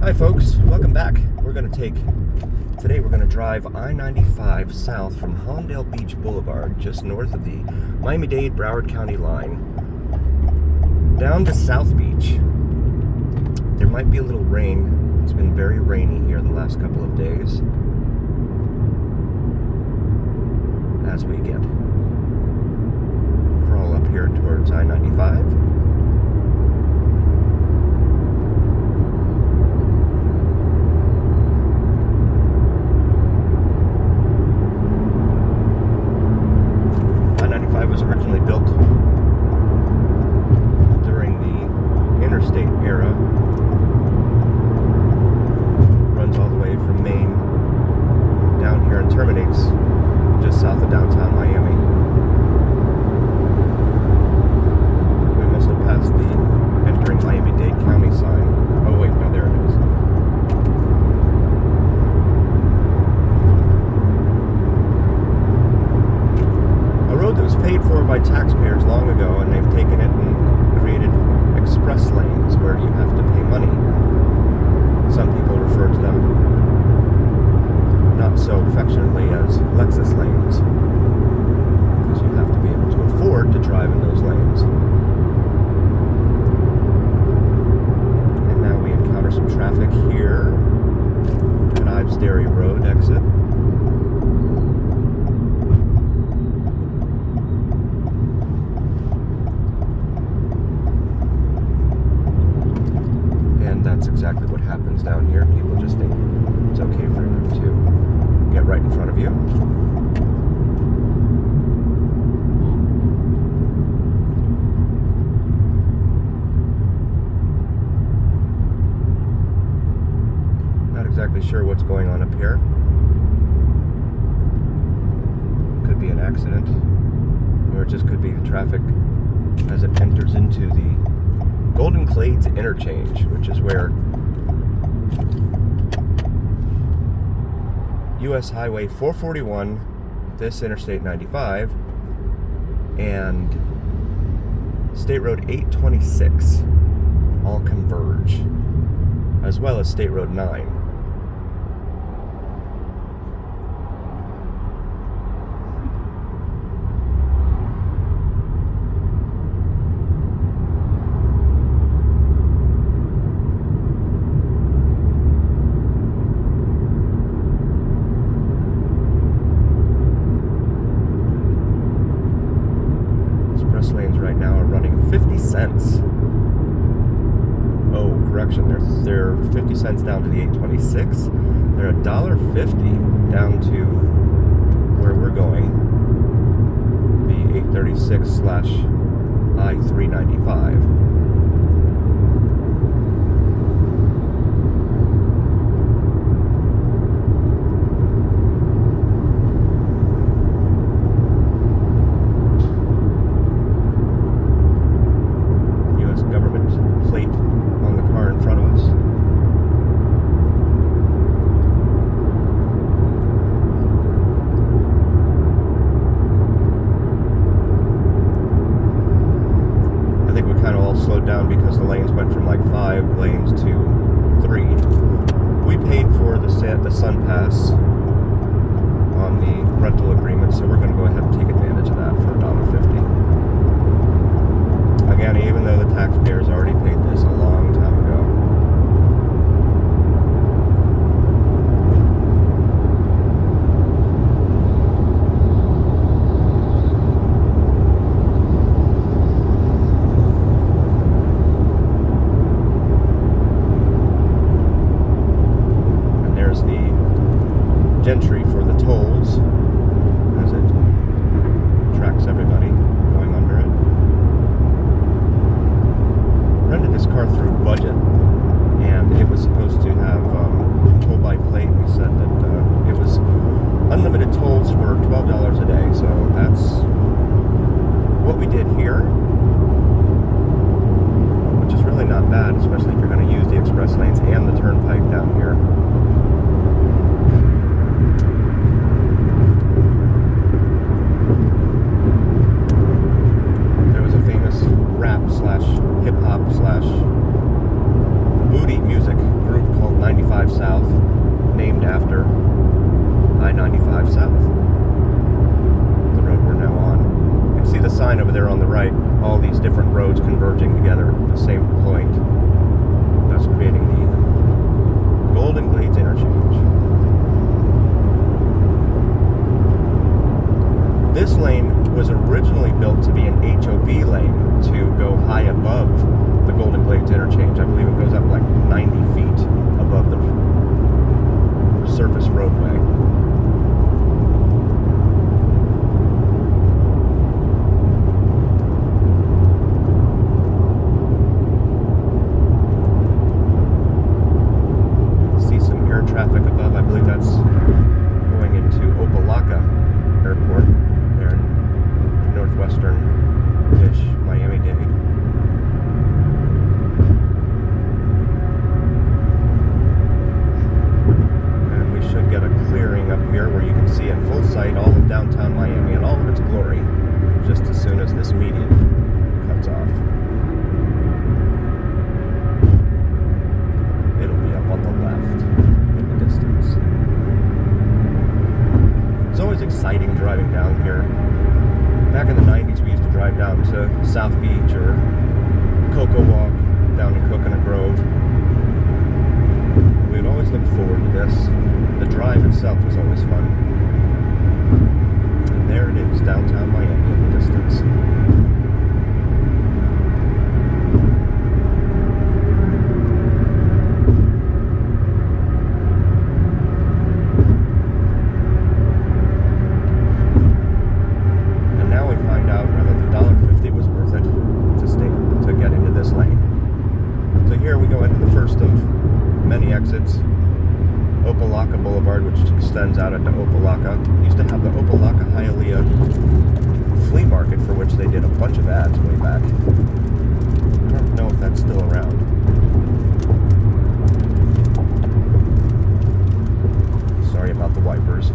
Hi folks, welcome back. Today we're going to drive I-95 south from Hollandale Beach Boulevard, just north of the Miami-Dade Broward County line, down to South Beach. There might be a little rain. It's been very rainy here the last couple of days. As we crawl up here towards I-95. Was originally built during the interstate era. Runs all the way from Maine down here and terminates just south of downtown Miami. We must have passed the entering Miami-Dade County sign. Oh wait, no, there it is. That was paid for by taxpayers long ago, and they've taken it and created express lanes where you have to pay money. Some people refer to them not so affectionately as Lexus lanes, because you have to be able to afford to drive in those lanes. And now we encounter some traffic here at Ives Dairy Road exit. That's exactly what happens down here. People just think it's okay for them to get right in front of you. Not exactly sure what's going on up here. Could be an accident, or it just could be the traffic as it enters into the Golden Glades interchange, which is where US Highway 441, this Interstate 95, and State Road 826 all converge, as well as State Road 9. Lanes right now are running 50 cents. Oh, correction, they're 50 cents down to the 826. They're $1.50 down to where we're going, the 836/I-395. Plate on the car in front of us. I think we kind of all slowed down because the lanes went from like 5 lanes to 3. We paid for the Sun Pass on the rental agreement, so we're going to go ahead and take advantage of that for $1.50. Again, even though the taxpayers already paid this a long time ago. And there's the gentry for the tolls as it tracks everybody going under it. Rented this car through budget, and it was supposed to have toll by plate. We said that it was unlimited tolls for $12 a day, so that's what we did here, which is really not bad, especially if you're going to use the express lanes and the turnpike down here. There was a famous rap slash hip hop slash booty music group called after I-95 South, the road we're now on. You can see the sign over there on the right, all these different roads converging together at the same point, thus creating the Golden Glades interchange. This lane was originally built to be an HOV lane to go high above the Golden Glades interchange. I believe it goes up like 90 feet above the surface roadway. See some air traffic above. I believe that's going into Opelika Airport there in northwestern-ish Miami-Dade. And we should get a clearing up here where you can see in full sight all of downtown Miami and all of its glory just as soon as this median cuts off. It'll be up on the left in the distance. It's always exciting driving down here. Back in the 90s, we used to drive down to South Beach or Cocoa Walk down in Coconut Grove. We'd always look forward to this. The drive itself was always fun. And there it is, downtown Miami in the distance. Exits. Opelika Boulevard, which extends out into Opelika. Used to have the Opelika Hialeah flea market, for which they did a bunch of ads way back. I don't know if that's still around. Sorry about the wipers.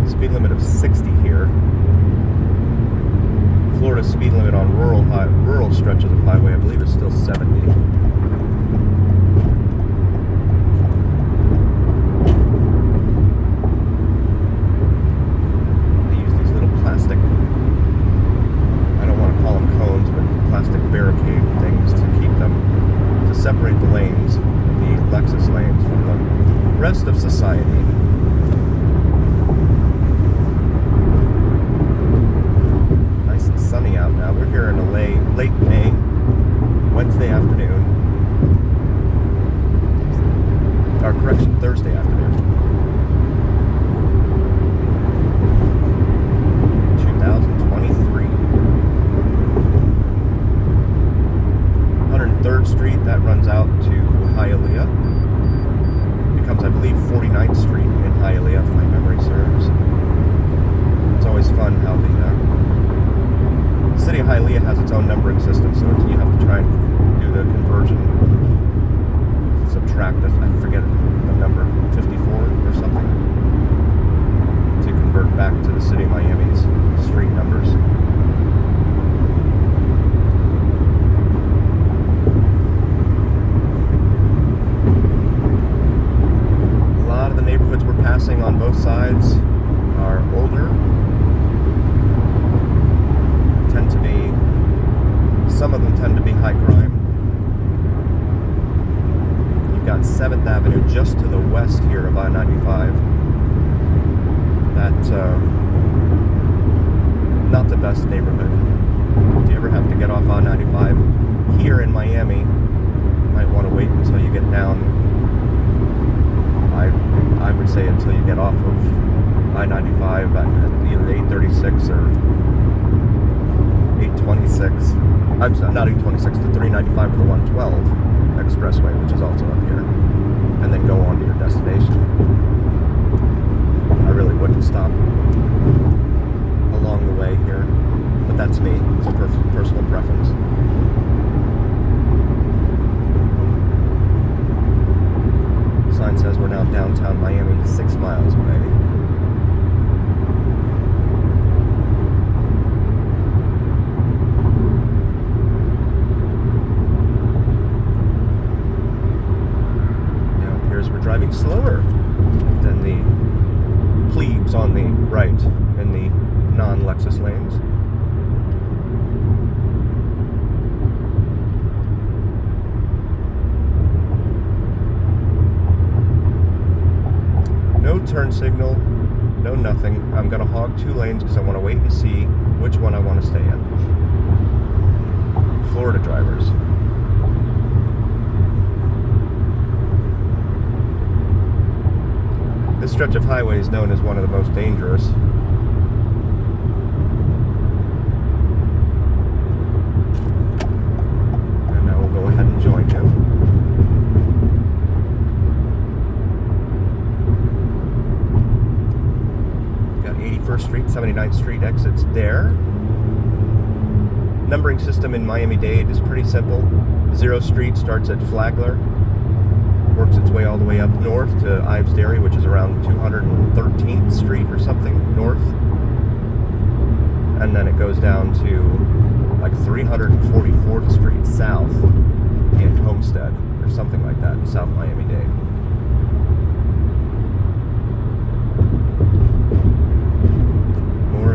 Speed limit of 60 here. Florida's speed limit on rural stretches of highway, I believe, is still 70. They use these little plastic, I don't want to call them cones, but plastic barricade things to keep them, to separate the lanes, the Lexus lanes, from the rest of society. Sunny out now. We're here in a late May, Wednesday afternoon. Or correction, Thursday afternoon. 2023. 103rd Street, that runs out to Hialeah. Becomes, I believe, 49th Street in Hialeah, if my memory serves. It's always fun how the city of Hialeah has its own numbering system, so you have to try and do the conversion, subtract, I forget the number, 54 or something, to convert back to the city of Miami's street numbers. A lot of the neighborhoods we're passing on both sides are older. Some of them tend to be high crime. You've got 7th Avenue just to the west here of I-95. That's not the best neighborhood. If you ever have to get off I-95 here in Miami, you might want to wait until you get down. I would say until you get off of I-95 at either 836 or 826. I'm sorry, not 826, the 395 or the 112 expressway, which is also up here, and then go on to your destination. I really wouldn't stop along the way here, but that's me. It's a personal preference. Sign It says we're now downtown Miami, 6 miles away. Now it appears we're driving slower than the plebes on the right in the non-Lexus lanes. No turn signal, no nothing. I'm going to hog 2 lanes because I want to wait and see which one I want to stay in. Florida drivers. This stretch of highway is known as one of the most dangerous. And now we'll go ahead and join you. 81st Street, 79th Street exits there. Numbering system in Miami-Dade is pretty simple. 0 Street starts at Flagler, works its way all the way up north to Ives Dairy, which is around 213th Street or something north. And then it goes down to like 344th Street south in Homestead or something like that in South Miami-Dade.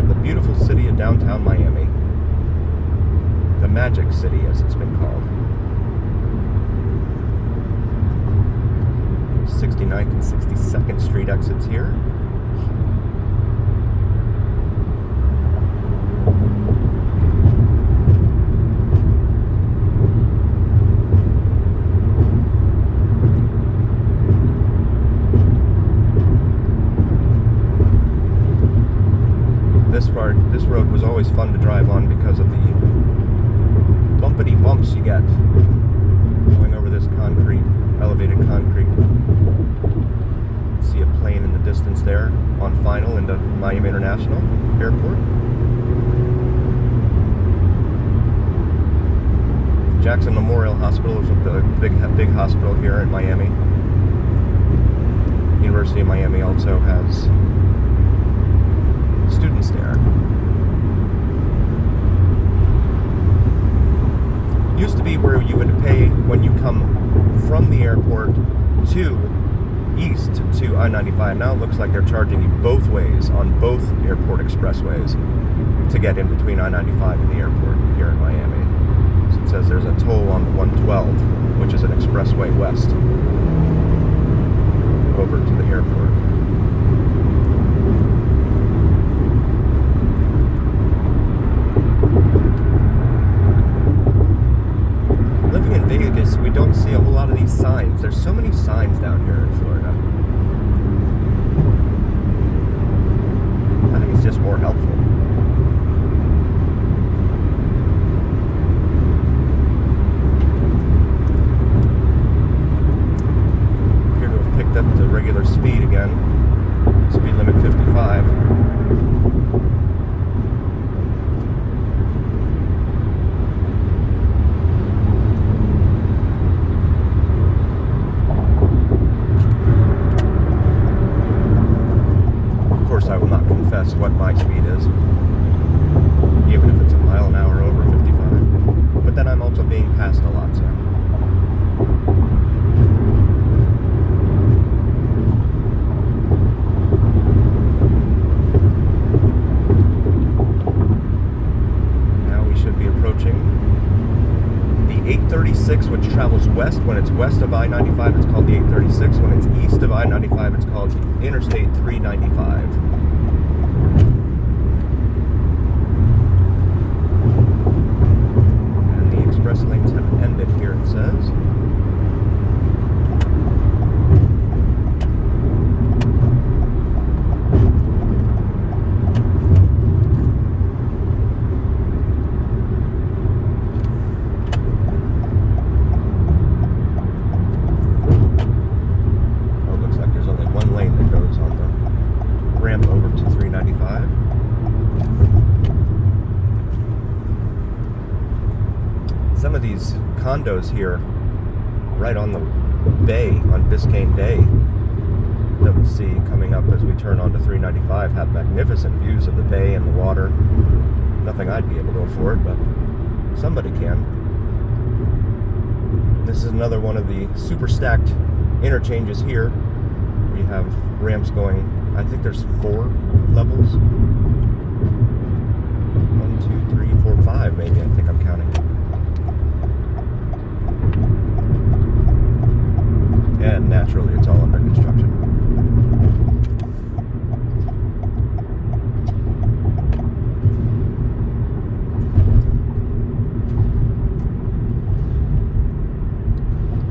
The beautiful city of downtown Miami. The Magic City, as it's been called. 69th and 62nd Street exits here. This road was always fun to drive on because of the bumpity bumps you get going over this concrete, elevated concrete. See a plane in the distance there on final into Miami International Airport. Jackson Memorial Hospital is a big hospital here in Miami. University of Miami also has students there. Used to be where you would pay when you come from the airport to east to I-95. Now it looks like they're charging you both ways on both airport expressways to get in between I-95 and the airport here in Miami. So it says there's a toll on the 112, which is an expressway west over to the airport. Living in Vegas, we don't see a whole lot of these signs. There's so many signs down here in Florida. I think it's just more helpful. Appear to have picked up to regular speed again. Speed limit 55. What my speed is, even if it's a mile an hour over 55. But then I'm also being passed a lot, so. Now we should be approaching the 836, which travels west. When it's west of I-95, it's called the 836. When it's east of I-95, it's called Interstate 395. Express lanes have ended here, it says. Oh, it looks like there's only one lane that goes on the ramp over to 395. Some of these condos here, right on the bay, on Biscayne Bay, that we'll see coming up as we turn onto 395 have magnificent views of the bay and the water. Nothing I'd be able to afford, but somebody can. This is another one of the super stacked interchanges here. We have ramps going, I think there's 4 levels. 1, 2, 3, 4, 5 maybe, I think I'm counting. And naturally, it's all under construction.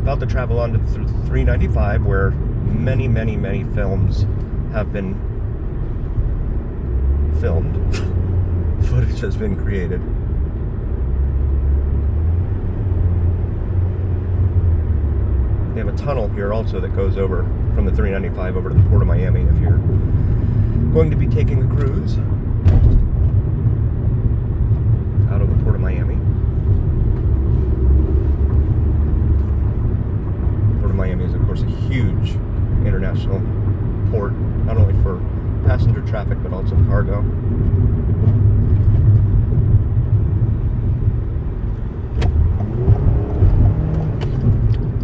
About to travel on to 395, where many, many, many films have been filmed. Footage has been created. They have a tunnel here also that goes over from the 395 over to the Port of Miami if you're going to be taking a cruise out of the Port of Miami. Port of Miami is, of course, a huge international port, not only for passenger traffic but also cargo.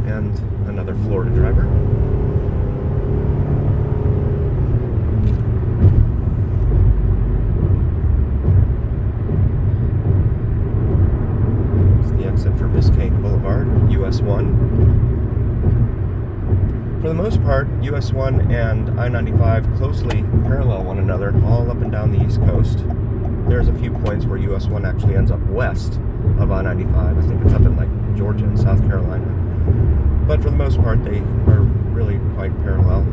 And another Florida driver. It's the exit for Biscayne Boulevard, US 1. For the most part, US 1 and I-95 closely parallel one another all up and down the East Coast. There's a few points where US 1 actually ends up west of I-95. I think it's up in like Georgia and South Carolina. But for the most part, they are really quite parallel.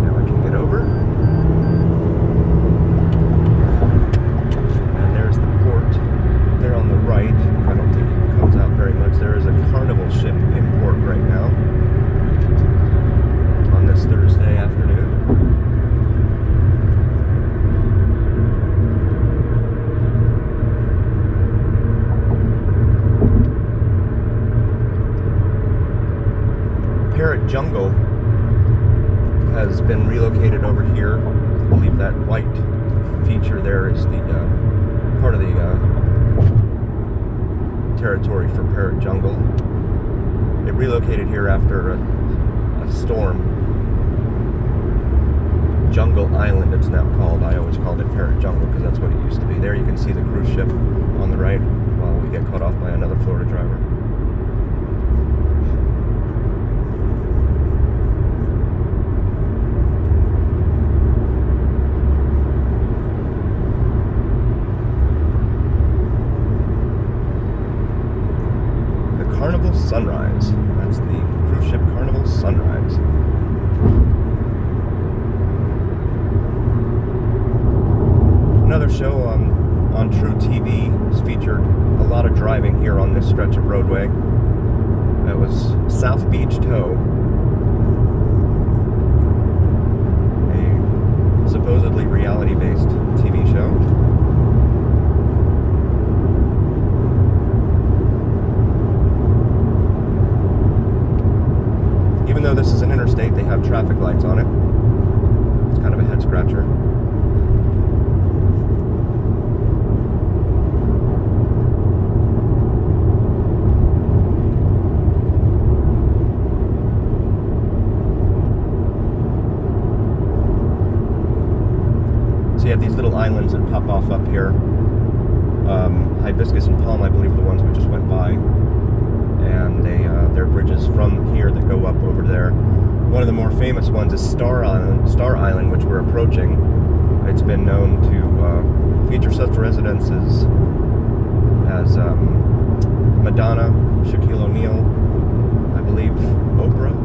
Now I can get over. And there's the port there on the right. I don't think it comes out very much. There is a Carnival ship in port right now on this Thursday afternoon. Parrot Jungle has been relocated over here. I believe that white feature there is the part of the territory for Parrot Jungle. It relocated here after a storm. Jungle Island it's now called. I always called it Parrot Jungle because that's what it used to be. There you can see the cruise ship on the right while we get cut off by another Florida driver. Carnival Sunrise. That's the cruise ship Carnival Sunrise. Another show on True TV has featured a lot of driving here on this stretch of roadway. It was South Beach Tow, a supposedly reality-based TV show. Even though this is an interstate, they have traffic lights on it. It's kind of a head scratcher. So you have these little islands that pop off up here. Hibiscus and Palm, I believe, are the ones we just went by. And there are bridges from here that go up over there. One of the more famous ones is Star Island, which we're approaching. It's been known to feature such residences as Madonna, Shaquille O'Neal, I believe Oprah,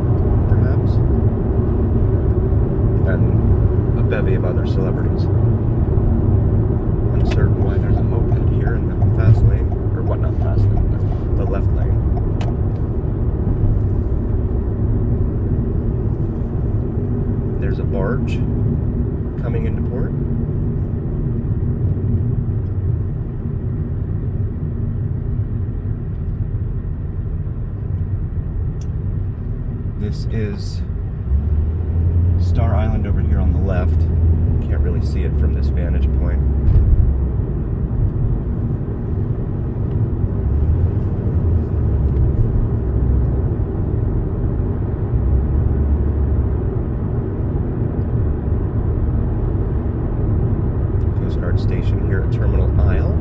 perhaps, and a bevy of other celebrities. Uncertain why there's a moped here in the fast lane, or what, not fast lane, but the left lane. barge coming into port. This is Star Island over here on the left. Can't really see it from this vantage point. Coast Guard station here at Terminal Isle.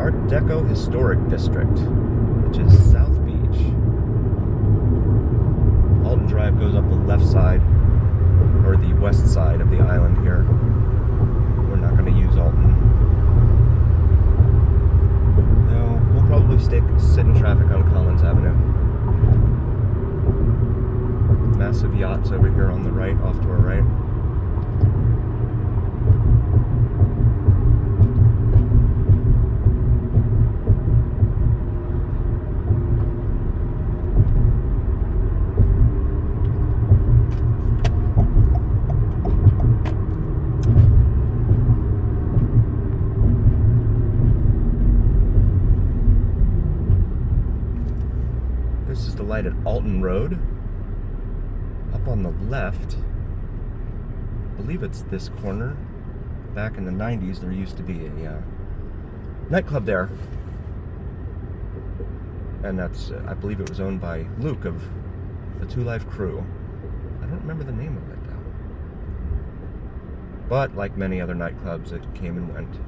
Art Deco Historic District, which is South Beach. Alton Drive goes up the left side, or the west side of the island here. We're not going to use Alton. No, we'll probably sit in traffic on Collins Avenue. Massive yachts over here on the right, off to our right. This is the light at Alton Road. Up on the left, I believe it's this corner. Back in the 90s, there used to be a nightclub there. And that's, I believe it was owned by Luke of the Two Life Crew. I don't remember the name of it, though. But, like many other nightclubs, it came and went.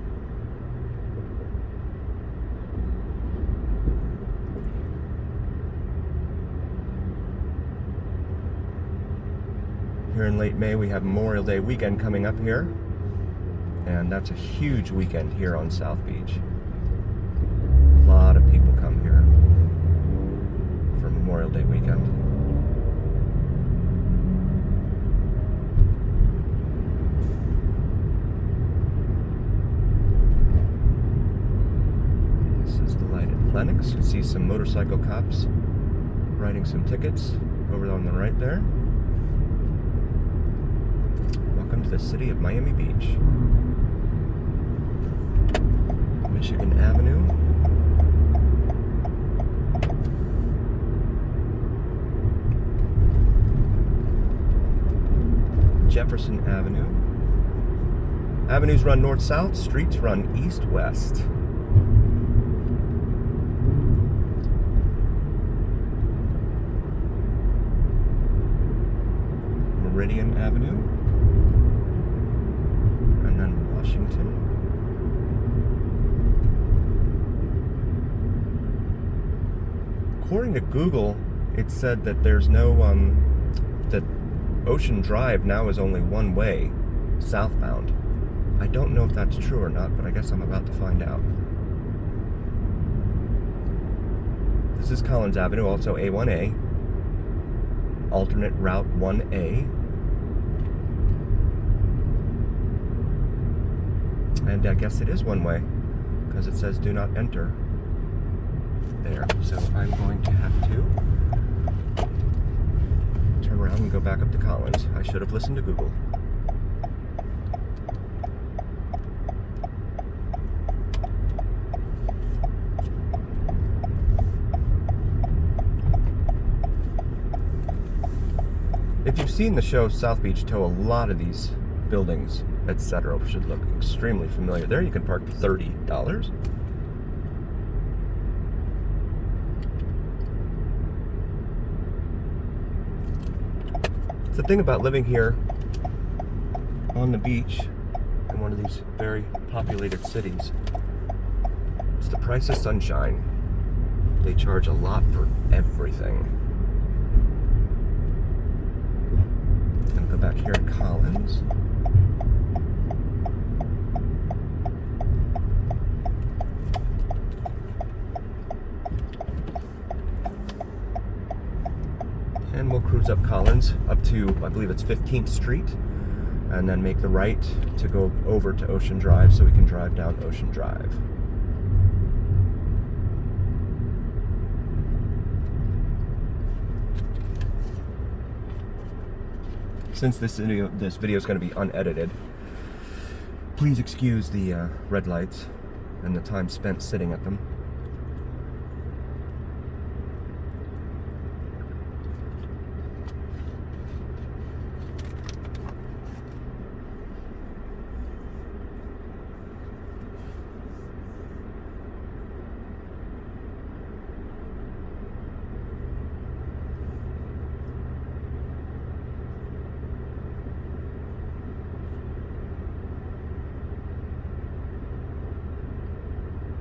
Here in late May, we have Memorial Day weekend coming up here, and that's a huge weekend here on South Beach. A lot of people come here for Memorial Day weekend. This is the light at Lenox. You can see some motorcycle cops writing some tickets over on the right there. Welcome to the city of Miami Beach. Michigan Avenue. Jefferson Avenue. Avenues run north-south, streets run east-west. Meridian Avenue. And then Washington. According to Google, it said that there's no, that Ocean Drive now is only one way, southbound. I don't know if that's true or not, but I guess I'm about to find out. This is Collins Avenue, also A1A. Alternate Route 1A. And I guess it is one way, because it says do not enter there. So I'm going to have to turn around and go back up to Collins. I should have listened to Google. If you've seen the show South Beach Tow, a lot of these buildings, etc., should look extremely familiar. There you can park for $30. It's the thing about living here on the beach in one of these very populated cities. It's the price of sunshine. They charge a lot for everything. I'm gonna go back here at Collins. And we'll cruise up Collins up to, I believe it's 15th Street, and then make the right to go over to Ocean Drive so we can drive down Ocean Drive. Since this video is going to be unedited, please excuse the red lights and the time spent sitting at them.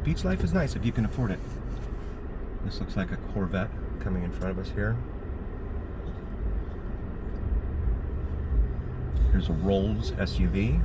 Beach life is nice if you can afford it. This looks like a Corvette coming in front of us here. Here's a Rolls SUV.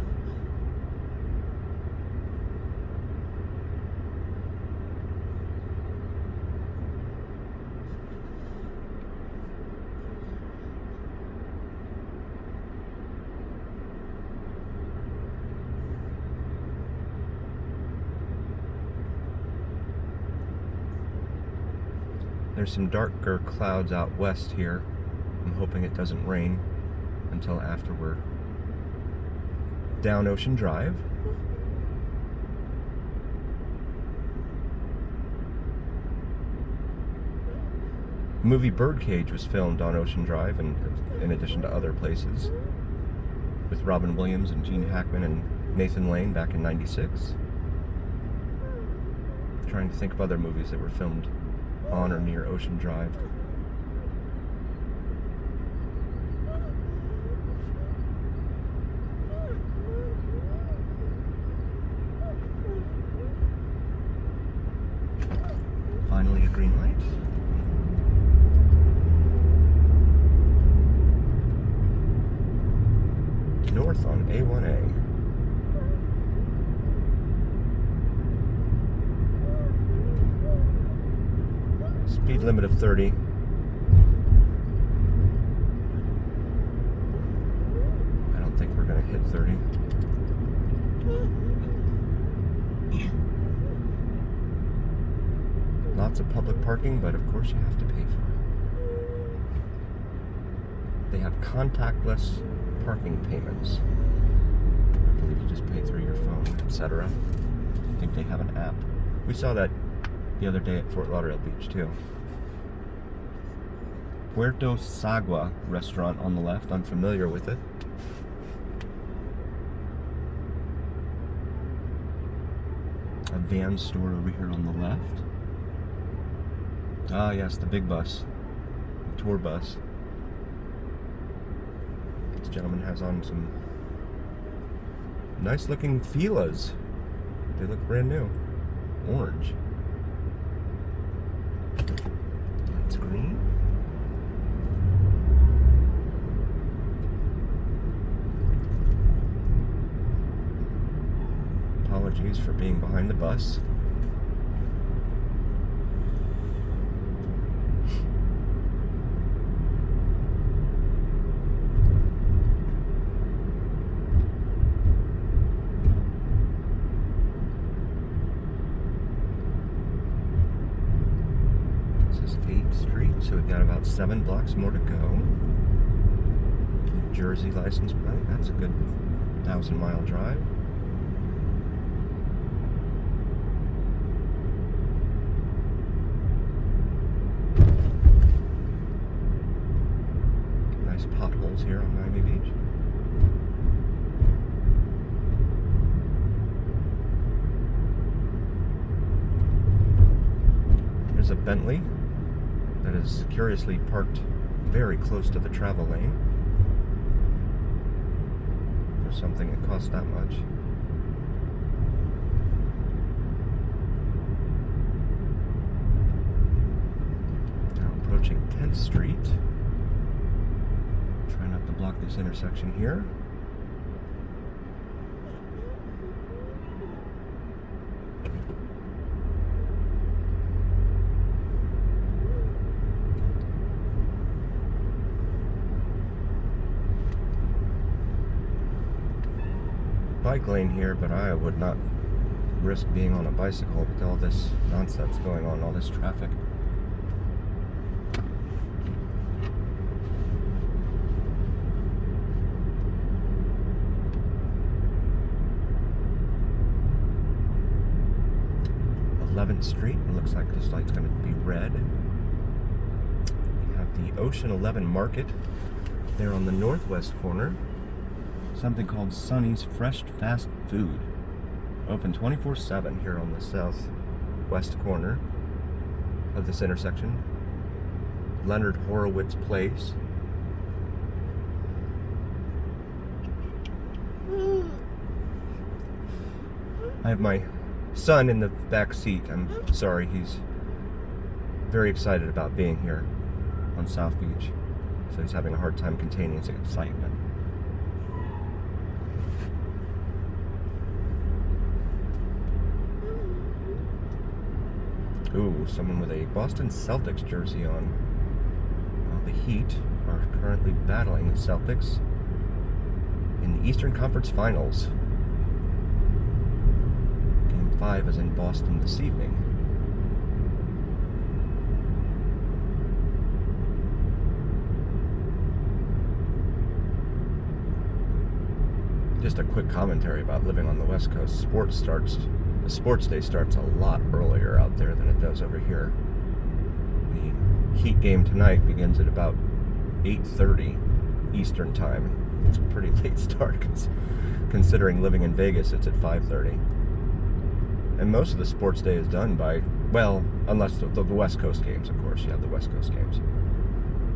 There's some darker clouds out west here. I'm hoping it doesn't rain until after we're down Ocean Drive. The movie Birdcage was filmed on Ocean Drive, and in addition to other places, with Robin Williams and Gene Hackman and Nathan Lane back in '96. I'm trying to think of other movies that were filmed on or near Ocean Drive. Finally a green light. North on A1A. Speed limit of 30. I don't think we're going to hit 30. Lots of public parking, but of course you have to pay for it. They have contactless parking payments. I believe you just pay through your phone, etc. I think they have an app. We saw that the other day at Fort Lauderdale Beach too. Puerto Sagua restaurant on the left. I'm familiar with it. A van store over here on the left. Ah yes, the big bus. The tour bus. This gentleman has on some nice looking Fila's. They look brand new. Orange. Lights green. Apologies for being behind the bus. This is 8th Street, so we've got about 7 blocks more to go. New Jersey license plate, that's a good 1,000-mile drive. Nice potholes here on Miami Beach. There's a Bentley that is curiously parked very close to the travel lane for something that costs that much. Now approaching 10th Street. Try not to block this intersection here. Bike lane here, but I would not risk being on a bicycle with all this nonsense going on, all this traffic. 11th Street. It looks like this light's going to be red. We have the Ocean 11 Market there on the northwest corner. Something called Sonny's Fresh Fast Food. Open 24/7 here on the southwest corner of this intersection. Leonard Horowitz Place. I have my son in the back seat. I'm sorry, he's very excited about being here on South Beach. So he's having a hard time containing his excitement. Ooh, someone with a Boston Celtics jersey on. Well, the Heat are currently battling the Celtics in the Eastern Conference Finals. Game 5 is in Boston this evening. Just a quick commentary about living on the West Coast. The sports day starts a lot earlier out there than it does over here. The Heat game tonight begins at about 8:30 Eastern time. It's a pretty late start considering living in Vegas. It's at 5:30. And most of the sports day is done by, well, unless the West Coast games, of course. You have the West Coast games.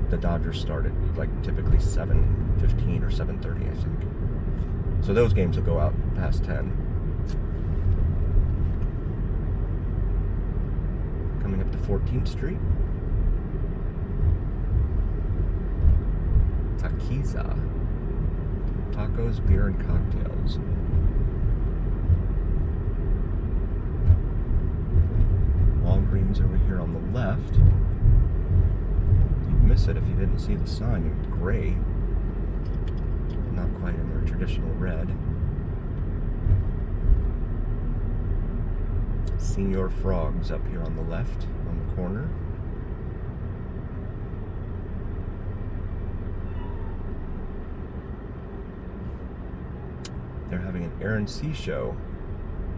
The Dodgers start at like typically 7:15 or 7:30, I think. So those games will go out past 10. Coming up to 14th Street. Taquiza. Tacos, beer, and cocktails. Walgreens over here on the left. You'd miss it if you didn't see the sign in gray. Not quite in their traditional red. Senior Frogs up here on the left, on the corner. They're having an Air and Sea show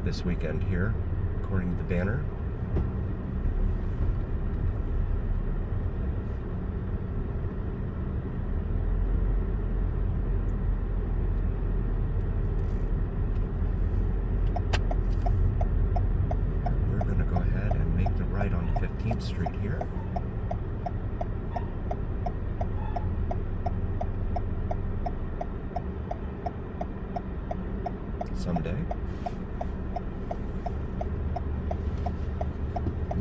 this weekend here, according to the banner. On 15th Street here. Someday.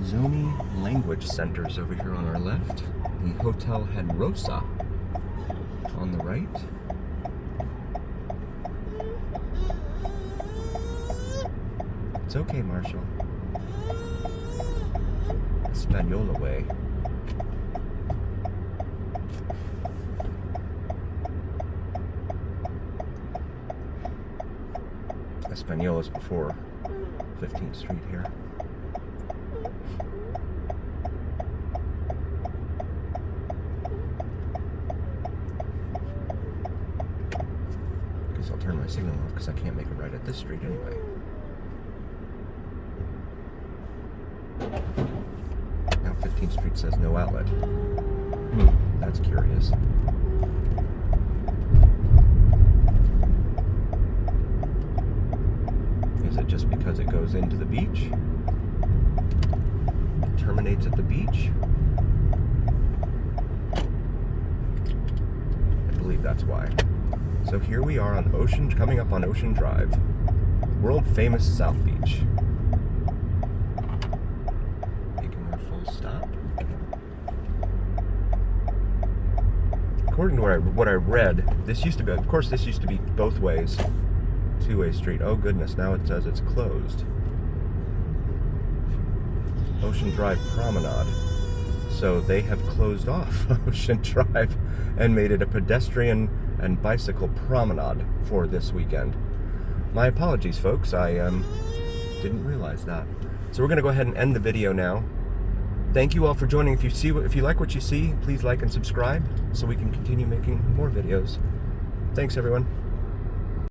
Zoni Language Centers over here on our left. The Hotel Hedrosa on the right. It's okay, Marshall. Espanola way. Espanola's before 15th Street here. Guess I'll turn my signal off because I can't make it right at this street anyway. Now 15th Street says no outlet. That's curious. Is it just because it goes into the beach? It terminates at the beach? I believe that's why. So here we are on coming up on Ocean Drive. World famous South Beach. Stop. According to what I read, this used to be, of course, this used to be both ways, two-way street. Oh goodness, now it says it's closed. Ocean Drive Promenade. So they have closed off Ocean Drive and made it a pedestrian and bicycle promenade for this weekend. My apologies, folks. I didn't realize that. So we're going to go ahead and end the video now. Thank you all for joining. If you like what you see, please like and subscribe so we can continue making more videos. Thanks, everyone.